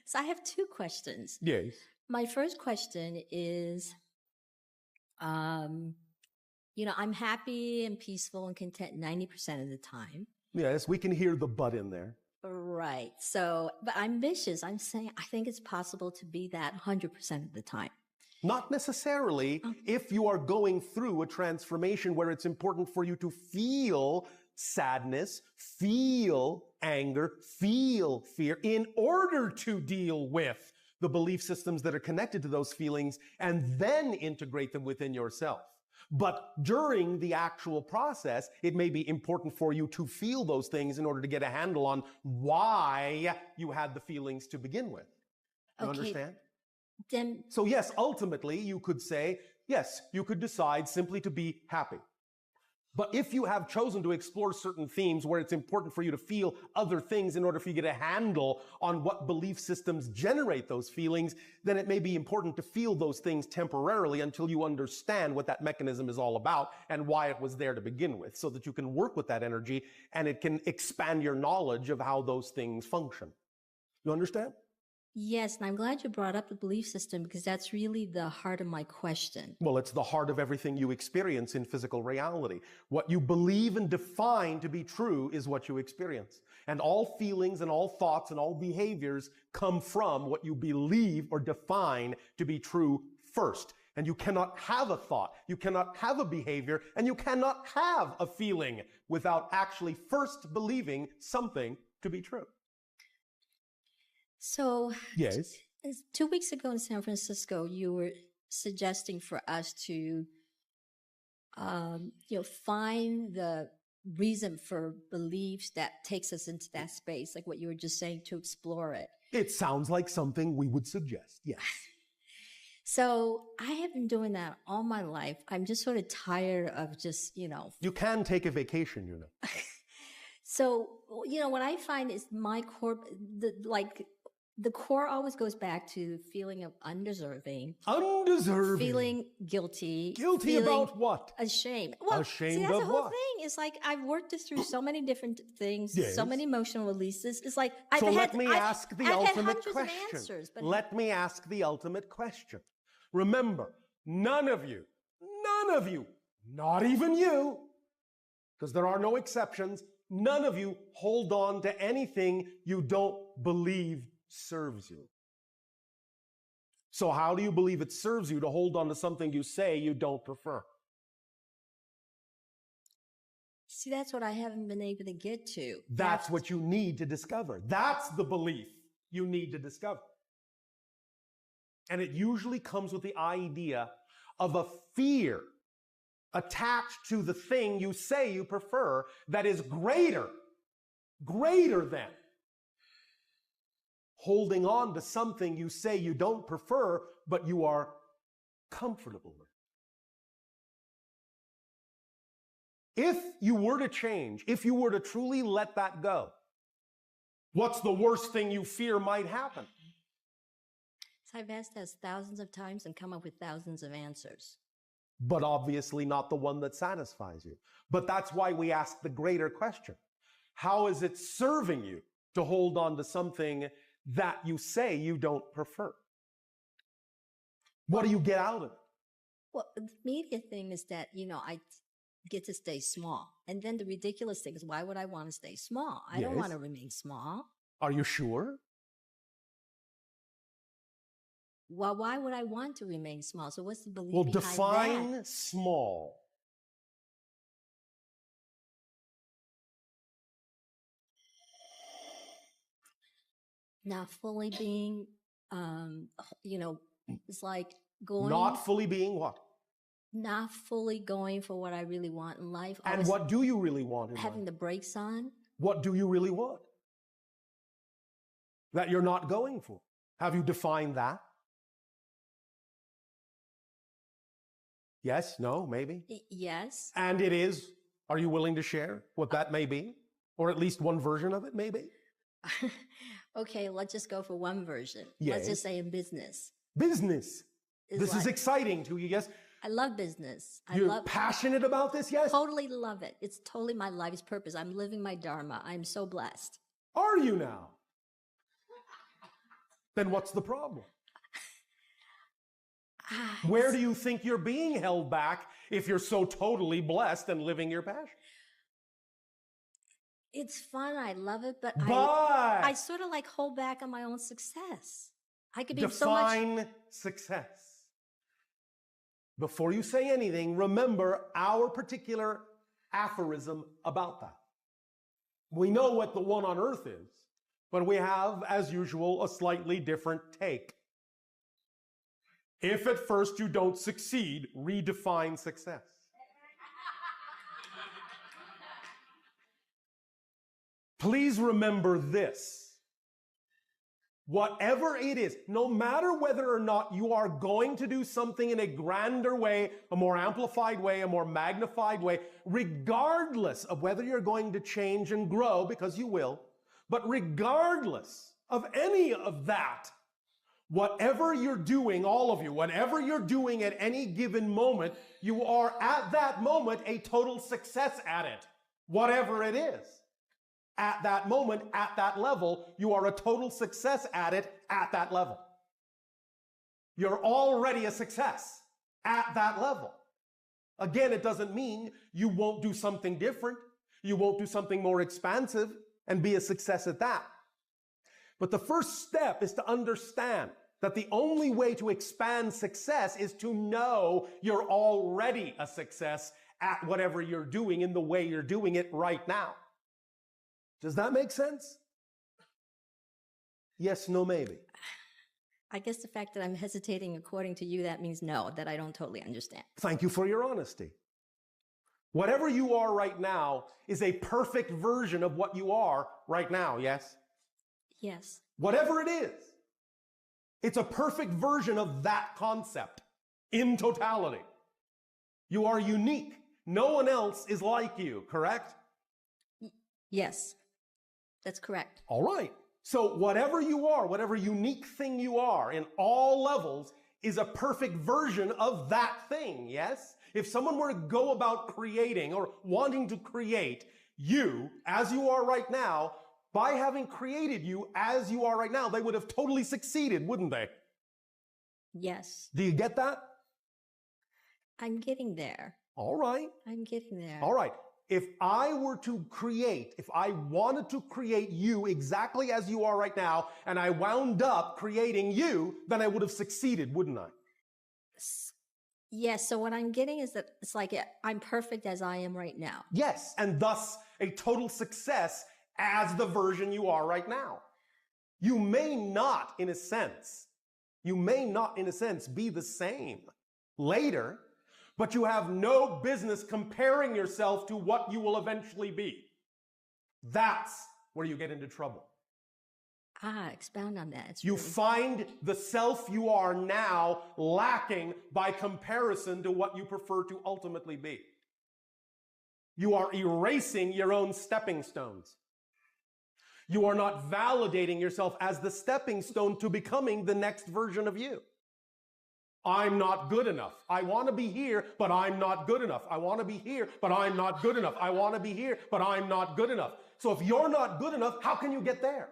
So I have two questions. Yes. My first question is, I'm happy and peaceful and content 90% of the time. Yes, we can hear the but in there. Right. So, but ambitious. I'm saying I think it's possible to be that 100% of the time. Not necessarily if you are going through a transformation where it's important for you to feel sadness, feel anger, feel fear in order to deal with the belief systems that are connected to those feelings and then integrate them within yourself. But during the actual process, it may be important for you to feel those things in order to get a handle on why you had the feelings to begin with. You understand? Then, so yes, ultimately you could say, yes, you could decide simply to be happy. But if you have chosen to explore certain themes where it's important for you to feel other things in order for you to get a handle on what belief systems generate those feelings, then it may be important to feel those things temporarily until you understand what that mechanism is all about and why it was there to begin with, so that you can work with that energy and it can expand your knowledge of how those things function. You understand? yes, and I'm glad you brought up the belief system because that's really the heart of my question. Well, it's the heart of everything you experience in physical reality. What you believe and define to be true is what you experience. And all feelings and all thoughts and all behaviors come from what you believe or define to be true first. And you cannot have a thought, you cannot have a behavior, and you cannot have a feeling without actually first believing something to be true. So, yes, 2 weeks ago in San Francisco, you were suggesting for us to, find the reason for beliefs that takes us into that space, like what you were just saying, to explore it. It sounds like something we would suggest, yes. So I have been doing that all my life. I'm just sort of tired of just, You can take a vacation, you know. So, what I find is my core, the core always goes back to the feeling of undeserving. Undeserving. Feeling guilty. Guilty feeling about what? Ashamed. Well, ashamed see, that's of the whole what? thing. It's like I've worked it through so many different things, yes. so many emotional releases. It's like So let me ask the ultimate question. Answers, let me ask the ultimate question. Remember, none of you, not even you, because there are no exceptions, none of you hold on to anything you don't believe serves you. So how do you believe it serves you to hold on to something you say you don't prefer? See, that's what I haven't been able to get to. That's what you need to discover. That's the belief you need to discover. And it usually comes with the idea of a fear attached to the thing you say you prefer that is greater than holding on to something you say you don't prefer, but you are comfortable with. If you were to change, if you were to truly let that go, what's the worst thing you fear might happen? So I've asked this thousands of times and come up with thousands of answers. But obviously not the one that satisfies you. But that's why we ask the greater question. How is it serving you to hold on to something that you say you don't prefer? What do you get out of it? Well, the immediate thing is that, I get to stay small. And then the ridiculous thing is, why would I want to stay small? I don't want to remain small. Are you sure? Well, why would I want to remain small? So what's the belief behind define that? Small. Not fully being, it's like going. Not fully being what? Not fully going for what I really want in life. And what do you really want in life? Having the brakes on. What do you really want? That you're not going for. Have you defined that? Yes, no, maybe? Yes. And it is. Are you willing to share what that may be? Or at least one version of it, maybe? Okay, let's just go for one version. Yes. Let's just say in business. Business. This is exciting to you, yes? I love business. You're passionate about this, yes? Totally love it. It's totally my life's purpose. I'm living my dharma. I'm so blessed. Are you now? Then what's the problem? Ah, Where do you think you're being held back if you're so totally blessed and living your passion? it's fun. I love it, but But I sort of like hold back on my own success. I could be so much. define success. Before you say anything, remember our particular aphorism about that. We know what the one on earth is, but we have, as usual, a slightly different take. If at first you don't succeed, redefine success. Please remember this. Whatever it is, no matter whether or not you are going to do something in a grander way, a more amplified way, a more magnified way, regardless of whether you're going to change and grow, because you will, but regardless of any of that, whatever you're doing, all of you, whatever you're doing at any given moment, you are at that moment a total success at it, whatever it is. At that moment, at that level, you are a total success at it at that level. You're already a success at that level. Again, it doesn't mean you won't do something different. You won't do something more expansive and be a success at that. But the first step is to understand that the only way to expand success is to know you're already a success at whatever you're doing in the way you're doing it right now. Does that make sense? Yes, no, maybe. I guess the fact that I'm hesitating according to you, that means no, that I don't totally understand. Thank you for your honesty. Whatever you are right now is a perfect version of what you are right now, yes? Yes. Whatever it is, it's a perfect version of that concept in totality. You are unique. No one else is like you, correct? Yes. That's correct. All right. So whatever you are, whatever unique thing you are in all levels is a perfect version of that thing, yes? If someone were to go about creating or wanting to create you as you are right now, by having created you as you are right now, they would have totally succeeded, wouldn't they? Yes. Do you get that? I'm getting there. All right. I'm getting there. All right. If I were to create, if I wanted to create you exactly as you are right now, and I wound up creating you, then I would have succeeded, wouldn't I? Yes. So what I'm getting is that it's like I'm perfect as I am right now. Yes. And thus a total success as the version you are right now. You may not, in a sense, be the same later, but you have no business comparing yourself to what you will eventually be. That's where you get into trouble. Expound on that. You find the self you are now lacking by comparison to what you prefer to ultimately be. You are erasing your own stepping stones. You are not validating yourself as the stepping stone to becoming the next version of you. I'm not good enough. I want to be here, but I'm not good enough. I want to be here, but I'm not good enough. I want to be here, but I'm not good enough. So if you're not good enough, how can you get there?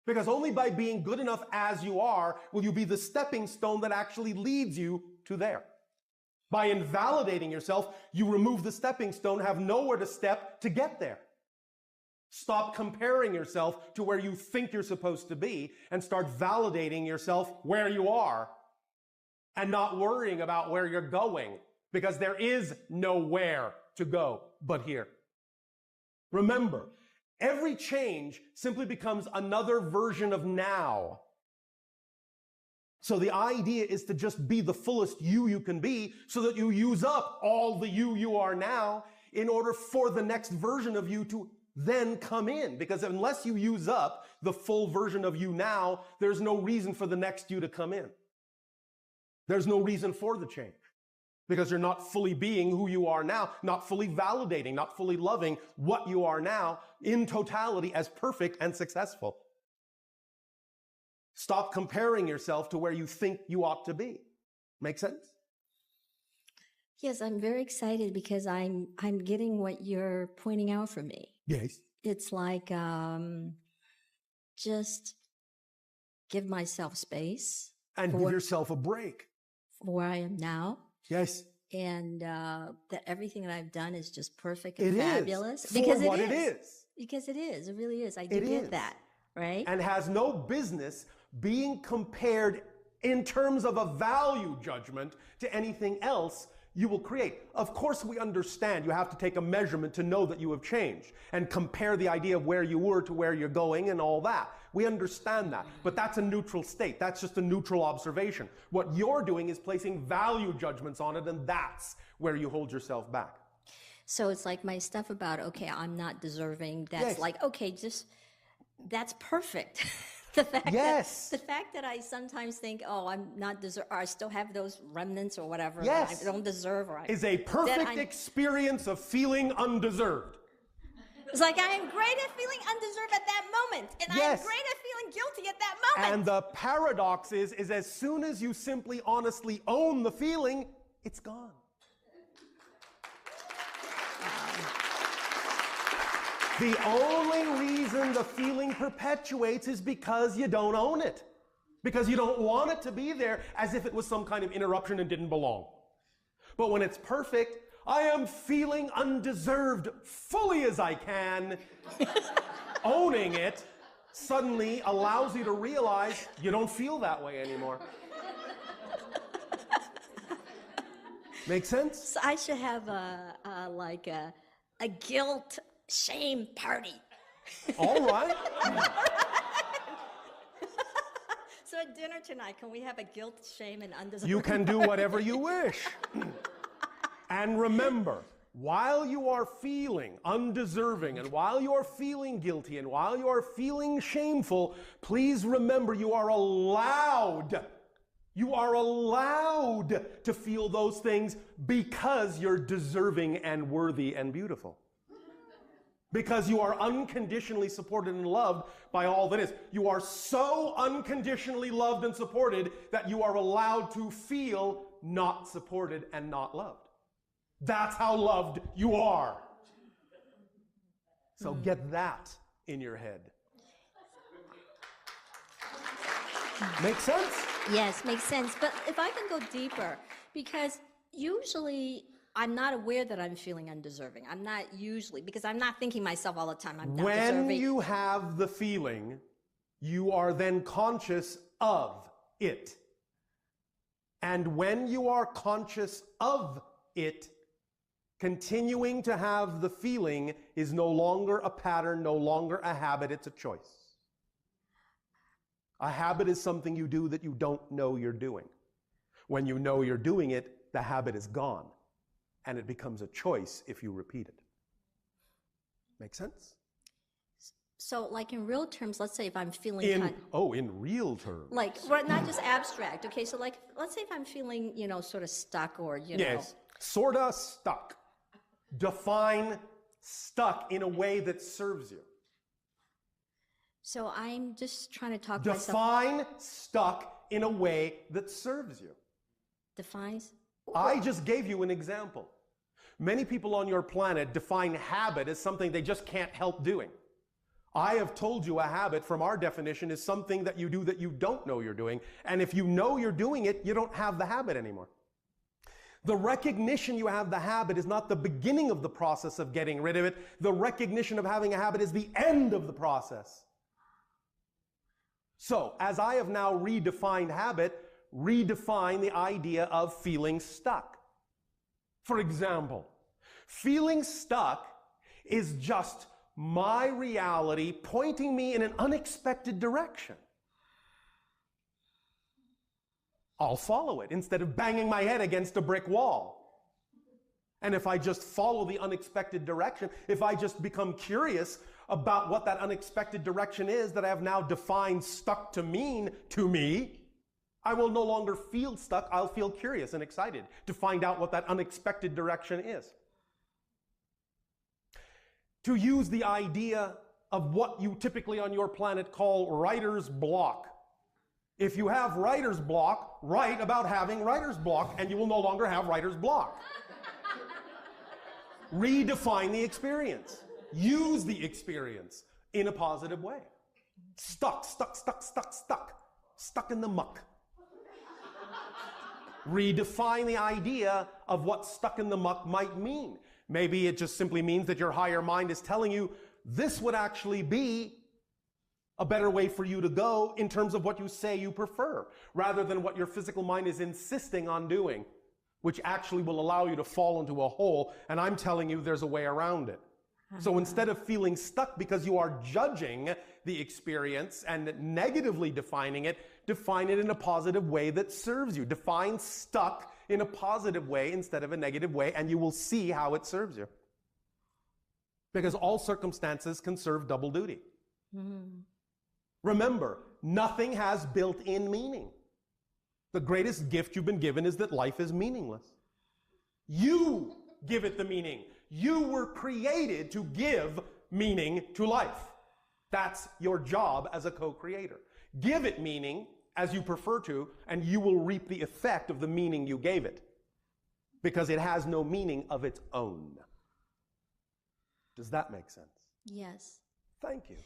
Because only by being good enough as you are will you be the stepping stone that actually leads you to there. By invalidating yourself, you remove the stepping stone, have nowhere to step to get there. Stop comparing yourself to where you think you're supposed to be and start validating yourself where you are and not worrying about where you're going, because there is nowhere to go but here. Remember, every change simply becomes another version of now. So the idea is to just be the fullest you can be so that you use up all the you are now in order for the next version of you to then come in. Because unless you use up the full version of you now, there's no reason for the next you to come in. There's no reason for the change because you're not fully being who you are now, not fully validating, not fully loving what you are now in totality as perfect and successful. Stop comparing yourself to where you think you ought to be. Make sense? Yes, I'm very excited because I'm getting what you're pointing out for me. Yes. It's like just give myself space. And give yourself a break. For where I am now. Yes. And that everything that I've done is just perfect and fabulous. Because it is. Because it is. It really is. I do get that, right? And has no business being compared in terms of a value judgment to anything else you will create. Of course, we understand you have to take a measurement to know that you have changed and compare the idea of where you were to where you're going and all that. We understand that. But that's a neutral state. That's just a neutral observation. What you're doing is placing value judgments on it, and that's where you hold yourself back. So it's like my stuff about, okay, I'm not deserving. That's like, okay, just, that's perfect. The fact that I sometimes think, oh, I'm not deserve, or I still have those remnants or whatever that I don't deserve, or is a perfect experience of feeling undeserved. It's like I am great at feeling undeserved at that moment, and I am great at feeling guilty at that moment. And the paradox is as soon as you simply honestly own the feeling, it's gone. The only reason the feeling perpetuates is because you don't own it. Because you don't want it to be there as if it was some kind of interruption and didn't belong. But when it's perfect, I am feeling undeserved fully as I can. Owning it suddenly allows you to realize you don't feel that way anymore. Make sense? So I should have a guilt shame party. All right. So at dinner tonight, can we have a guilt, shame, and undeserved? You can do whatever you wish. And remember, while you are feeling undeserving, and while you are feeling guilty, and while you are feeling shameful, please remember you are allowed to feel those things because you're deserving and worthy and beautiful. Because you are unconditionally supported and loved by all that is. You are so unconditionally loved and supported that you are allowed to feel not supported and not loved. That's how loved you are. So get that in your head. Make sense? Yes, makes sense. But if I can go deeper, because usually I'm not aware that I'm feeling undeserving. I'm not usually, because I'm not thinking myself all the time, I'm not deserving. When you have the feeling, you are then conscious of it. And when you are conscious of it, continuing to have the feeling is no longer a pattern, no longer a habit, it's a choice. A habit is something you do that you don't know you're doing. When you know you're doing it, the habit is gone. And it becomes a choice if you repeat it. Make sense? So like in real terms, let's say if I'm feeling... in real terms. Like, well, not just abstract. Okay, so like, let's say if I'm feeling, sort of stuck or, Yes, sort of stuck. Define stuck in a way that serves you. So I'm just trying to talk myself... Define stuck in a way that serves you. Defines? I just gave you an example. Many people on your planet define habit as something they just can't help doing. I have told you a habit from our definition is something that you do that you don't know you're doing. And if you know you're doing it, you don't have the habit anymore. The recognition you have the habit is not the beginning of the process of getting rid of it. The recognition of having a habit is the end of the process. So, as I have now redefined habit, redefine the idea of feeling stuck. For example, feeling stuck is just my reality pointing me in an unexpected direction. I'll follow it instead of banging my head against a brick wall. And if I just follow the unexpected direction, if I just become curious about what that unexpected direction is that I have now defined stuck to mean to me, I will no longer feel stuck. I'll feel curious and excited to find out what that unexpected direction is. To use the idea of what you typically on your planet call writer's block. If you have writer's block, write about having writer's block, and you will no longer have writer's block. Redefine the experience. Use the experience in a positive way. Stuck, stuck, stuck, stuck, stuck. stuck in the muck. Redefine the idea of what stuck in the muck might mean. Maybe it just simply means that your higher mind is telling you this would actually be a better way for you to go in terms of what you say you prefer, rather than what your physical mind is insisting on doing, which actually will allow you to fall into a hole, and I'm telling you there's a way around it. So instead of feeling stuck because you are judging the experience and negatively defining it, define it in a positive way that serves you. Define stuck in a positive way instead of a negative way, and you will see how it serves you. Because all circumstances can serve double duty. Remember, nothing has built-in meaning. The greatest gift you've been given is that life is meaningless. You give it the meaning. You were created to give meaning to life. That's your job as a co-creator. Give it meaning as you prefer to, and you will reap the effect of the meaning you gave it, because it has no meaning of its own. Does that make sense? Yes. Thank you.